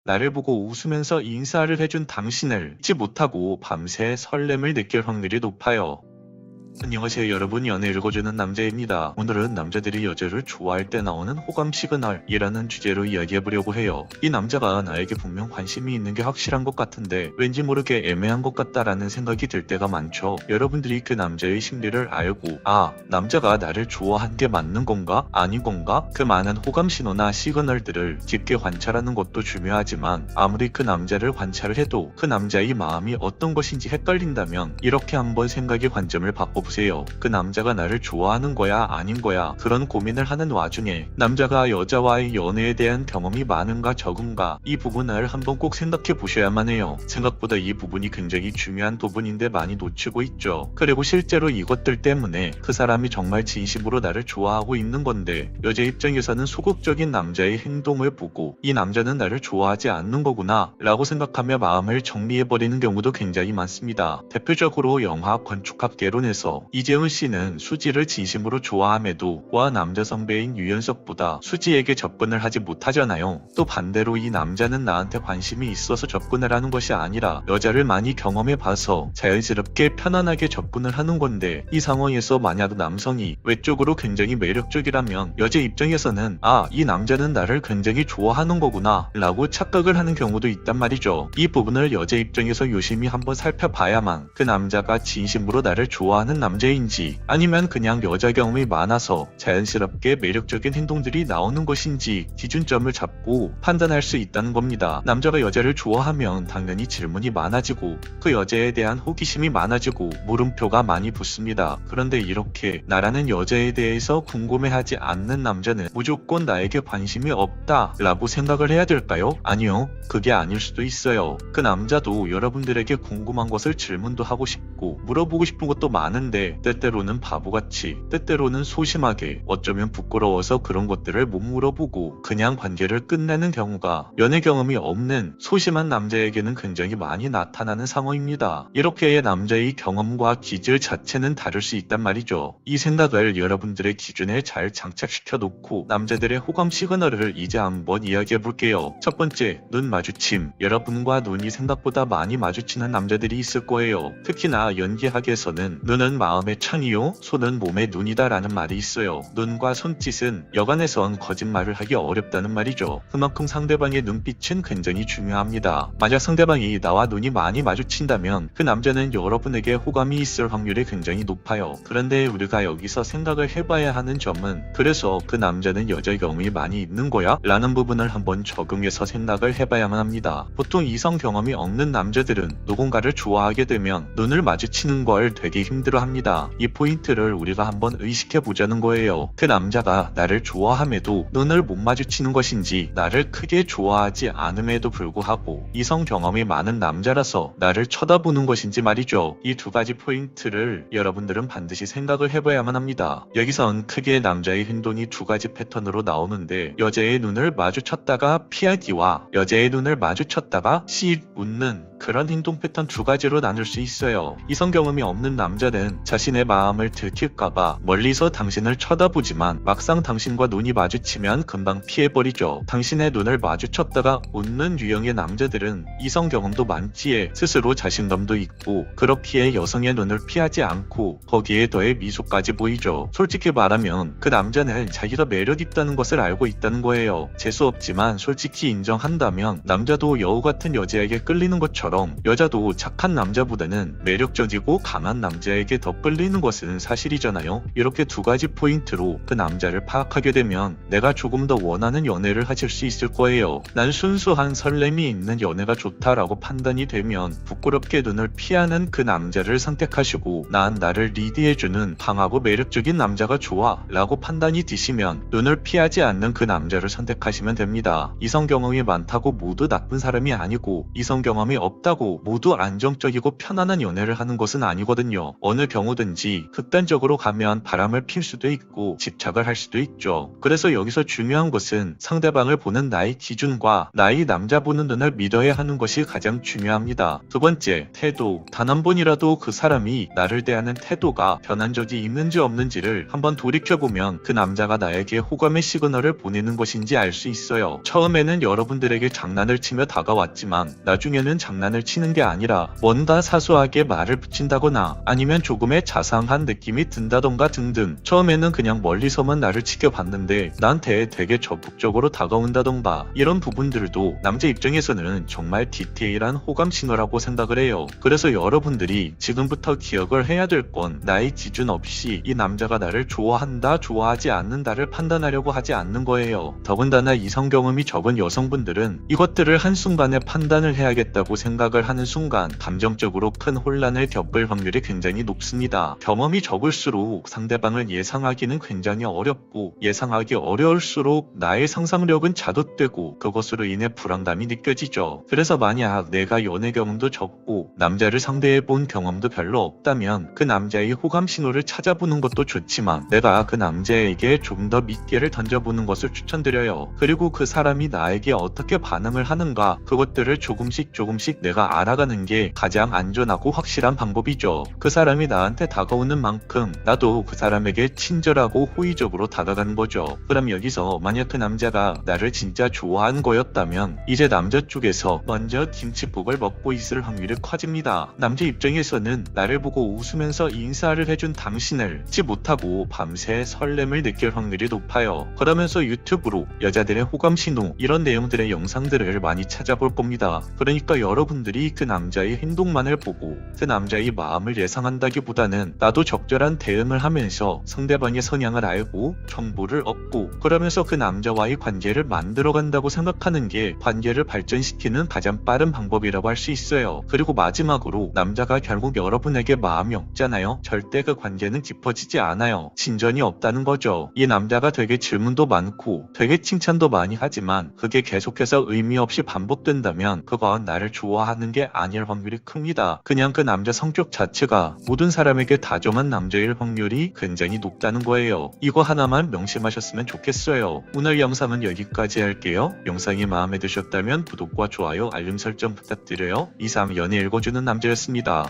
나를 보고 웃으면서 인사를 해준 당신을 잊지 못하고 밤새 설렘을 느낄 확률이 높아요. 안녕하세요 여러분, 연애 읽어주는 남자입니다. 오늘은 남자들이 여자를 좋아할 때 나오는 호감 시그널이라는 주제로 이야기해보려고 해요. 이 남자가 나에게 분명 관심이 있는 게 확실한 것 같은데 왠지 모르게 애매한 것 같다라는 생각이 들 때가 많죠. 여러분들이 그 남자의 심리를 알고 남자가 나를 좋아한 게 맞는 건가 아닌 건가, 그 많은 호감 신호나 시그널들을 깊게 관찰하는 것도 중요하지만 아무리 그 남자를 관찰을 해도 그 남자의 마음이 어떤 것인지 헷갈린다면 이렇게 한번 생각의 관점을 바꿔보세요. 그 남자가 나를 좋아하는 거야 아닌 거야, 그런 고민을 하는 와중에 남자가 여자와의 연애에 대한 경험이 많은가 적은가, 이 부분을 한번 꼭 생각해 보셔야만 해요. 생각보다 이 부분이 굉장히 중요한 부분인데 많이 놓치고 있죠. 그리고 실제로 이것들 때문에 그 사람이 정말 진심으로 나를 좋아하고 있는 건데 여자 입장에서는 소극적인 남자의 행동을 보고 이 남자는 나를 좋아하지 않는 거구나 라고 생각하며 마음을 정리해버리는 경우도 굉장히 많습니다. 대표적으로 영화 건축학개론에서 이재훈 씨는 수지를 진심으로 좋아함에도 남자 선배인 유연석보다 수지에게 접근을 하지 못하잖아요. 또 반대로 이 남자는 나한테 관심이 있어서 접근을 하는 것이 아니라 여자를 많이 경험해봐서 자연스럽게 편안하게 접근을 하는 건데, 이 상황에서 만약 남성이 외적으로 굉장히 매력적이라면 여자 입장에서는 이 남자는 나를 굉장히 좋아하는 거구나 라고 착각을 하는 경우도 있단 말이죠. 이 부분을 여자 입장에서 유심히 한번 살펴봐야만 그 남자가 진심으로 나를 좋아하는 남자인지 아니면 그냥 여자 경험이 많아서 자연스럽게 매력적인 행동들이 나오는 것인지 기준점을 잡고 판단할 수 있다는 겁니다. 남자가 여자를 좋아하면 당연히 질문이 많아지고 그 여자에 대한 호기심이 많아지고 물음표가 많이 붙습니다. 그런데 이렇게 나라는 여자에 대해서 궁금해하지 않는 남자는 무조건 나에게 관심이 없다 라고 생각을 해야 될까요? 아니요, 그게 아닐 수도 있어요. 그 남자도 여러분들에게 궁금한 것을 질문도 하고 싶고 물어보고 싶은 것도 많은데 때때로는 바보같이, 때때로는 소심하게, 어쩌면 부끄러워서 그런 것들을 못 물어보고 그냥 관계를 끝내는 경우가 연애 경험이 없는 소심한 남자에게는 굉장히 많이 나타나는 상황입니다. 이렇게의 남자의 경험과 기질 자체는 다를 수 있단 말이죠. 이 생각을 여러분들의 기준에 잘 장착시켜 놓고 남자들의 호감 시그널을 이제 한번 이야기해 볼게요. 첫 번째, 눈 마주침. 여러분과 눈이 생각보다 많이 마주치는 남자들이 있을 거예요. 특히나 연기학에서는 눈은 마음의 창이요, 손은 몸의 눈이다 라는 말이 있어요. 눈과 손짓은 여간에선 거짓말을 하기 어렵다는 말이죠. 그만큼 상대방의 눈빛은 굉장히 중요합니다. 만약 상대방이 나와 눈이 많이 마주친다면 그 남자는 여러분에게 호감이 있을 확률이 굉장히 높아요. 그런데 우리가 여기서 생각을 해봐야 하는 점은, 그래서 그 남자는 여자 경험이 많이 있는 거야? 라는 부분을 한번 적응해서 생각을 해봐야만 합니다. 보통 이성 경험이 없는 남자들은 누군가를 좋아하게 되면 눈을 마주치는 걸 되게 힘들어합니다. 이 포인트를 우리가 한번 의식해보자는 거예요. 그 남자가 나를 좋아함에도 눈을 못 마주치는 것인지, 나를 크게 좋아하지 않음에도 불구하고 이성 경험이 많은 남자라서 나를 쳐다보는 것인지 말이죠. 이 두 가지 포인트를 여러분들은 반드시 생각을 해봐야만 합니다. 여기선 크게 남자의 행동이 두 가지 패턴으로 나오는데, 여자의 눈을 마주쳤다가 피하기와 여자의 눈을 마주쳤다가 씩 웃는 그런 행동 패턴 두 가지로 나눌 수 있어요. 이성 경험이 없는 남자는 자신의 마음을 들킬까봐 멀리서 당신을 쳐다보지만 막상 당신과 눈이 마주치면 금방 피해버리죠. 당신의 눈을 마주쳤다가 웃는 유형의 남자들은 이성 경험도 많기에 스스로 자신감도 있고 그렇기에 여성의 눈을 피하지 않고 거기에 더해 미소까지 보이죠. 솔직히 말하면 그 남자는 자기가 매력있다는 것을 알고 있다는 거예요. 재수없지만 솔직히 인정한다면 남자도 여우 같은 여자에게 끌리는 것처럼 여자도 착한 남자보다는 매력적이고 강한 남자에게 더 끌리는 것은 사실이잖아요. 이렇게 두 가지 포인트로 그 남자를 파악하게 되면 내가 조금 더 원하는 연애를 하실 수 있을 거예요. 난 순수한 설렘이 있는 연애가 좋다라고 판단이 되면 부끄럽게 눈을 피하는 그 남자를 선택하시고, 난 나를 리드해주는 강하고 매력적인 남자가 좋아 라고 판단이 드시면 눈을 피하지 않는 그 남자를 선택하시면 됩니다. 이성 경험이 많다고 모두 나쁜 사람이 아니고 이성 경험이 없 없다고 모두 안정적이고 편안한 연애를 하는 것은 아니거든요. 어느 경우든지 극단적으로 가면 바람을 필 수도 있고 집착을 할 수도 있죠. 그래서 여기서 중요한 것은 상대방을 보는 나의 기준과 나의 남자 보는 눈을 믿어야 하는 것이 가장 중요합니다. 두 번째, 태도. 단 한 번이라도 그 사람이 나를 대하는 태도가 변한 적이 있는지 없는지를 한번 돌이켜보면 그 남자가 나에게 호감의 시그널을 보내는 것인지 알 수 있어요. 처음에는 여러분들에게 장난을 치며 다가왔지만 나중에는 장난을 치는 게 아니라 뭔가 사소하게 말을 붙인다거나 아니면 조금의 자상한 느낌이 든다던가 등등. 처음에는 그냥 멀리서만 나를 지켜봤는데 나한테 되게 적극적으로 다가온다던가 이런 부분들도 남자 입장에서는 정말 디테일한 호감 신호라고 생각을 해요. 그래서 여러분들이 지금부터 기억을 해야 될 건 나의 기준 없이 이 남자가 나를 좋아한다 좋아하지 않는다를 판단하려고 하지 않는 거예요. 더군다나 이성 경험이 적은 여성분들은 이것들을 한순간에 판단을 해야겠다고 생각을 하는 순간 감정적으로 큰 혼란을 겪을 확률이 굉장히 높습니다. 경험이 적을수록 상대방을 예상하기는 굉장히 어렵고 예상하기 어려울수록 나의 상상력은 자극되고 그것으로 인해 불안감이 느껴지죠. 그래서 만약 내가 연애 경험도 적고 남자를 상대해 본 경험도 별로 없다면 그 남자의 호감 신호를 찾아보는 것도 좋지만 내가 그 남자에게 좀 더 미끼를 던져보는 것을 추천드려요. 그리고 그 사람이 나에게 어떻게 반응을 하는가 그것들을 조금씩 내가 알아가는 게 가장 안전하고 확실한 방법이죠. 그 사람이 나한테 다가오는 만큼 나도 그 사람에게 친절하고 호의적으로 다가가는 거죠. 그럼 여기서 만약 그 남자가 나를 진짜 좋아한 거였다면 이제 남자 쪽에서 먼저 김치국을 먹고 있을 확률이 커집니다. 남자 입장에서는 나를 보고 웃으면서 인사를 해준 당신을 잊지 못하고 밤새 설렘을 느낄 확률이 높아요. 그러면서 유튜브로 여자들의 호감 신호 이런 내용들의 영상들을 많이 찾아볼 겁니다. 그러니까 여러분들이 그 남자의 행동만을 보고 그 남자의 마음을 예상한다기보다는 나도 적절한 대응을 하면서 상대방의 성향을 알고 정보를 얻고 그러면서 그 남자와의 관계를 만들어간다고 생각하는 게 관계를 발전시키는 가장 빠른 방법이라고 할 수 있어요. 그리고 마지막으로 남자가 결국 여러분에게 마음이 없잖아요. 절대 그 관계는 깊어지지 않아요. 진전이 없다는 거죠. 이 남자가 되게 질문도 많고 되게 칭찬도 많이 하지만 그게 계속해서 의미 없이 반복된다면 그건 나를 좋아하는 게 아닐 확률이 큽니다. 그냥 그 남자 성격 자체가 모든 사람에게 다정한 남자일 확률이 굉장히 높다는 거예요. 이거 하나만 명심하셨으면 좋겠어요. 오늘 영상은 여기까지 할게요. 영상이 마음에 드셨다면 구독과 좋아요, 알림 설정 부탁드려요. 이상 연애 읽어주는 남자였습니다.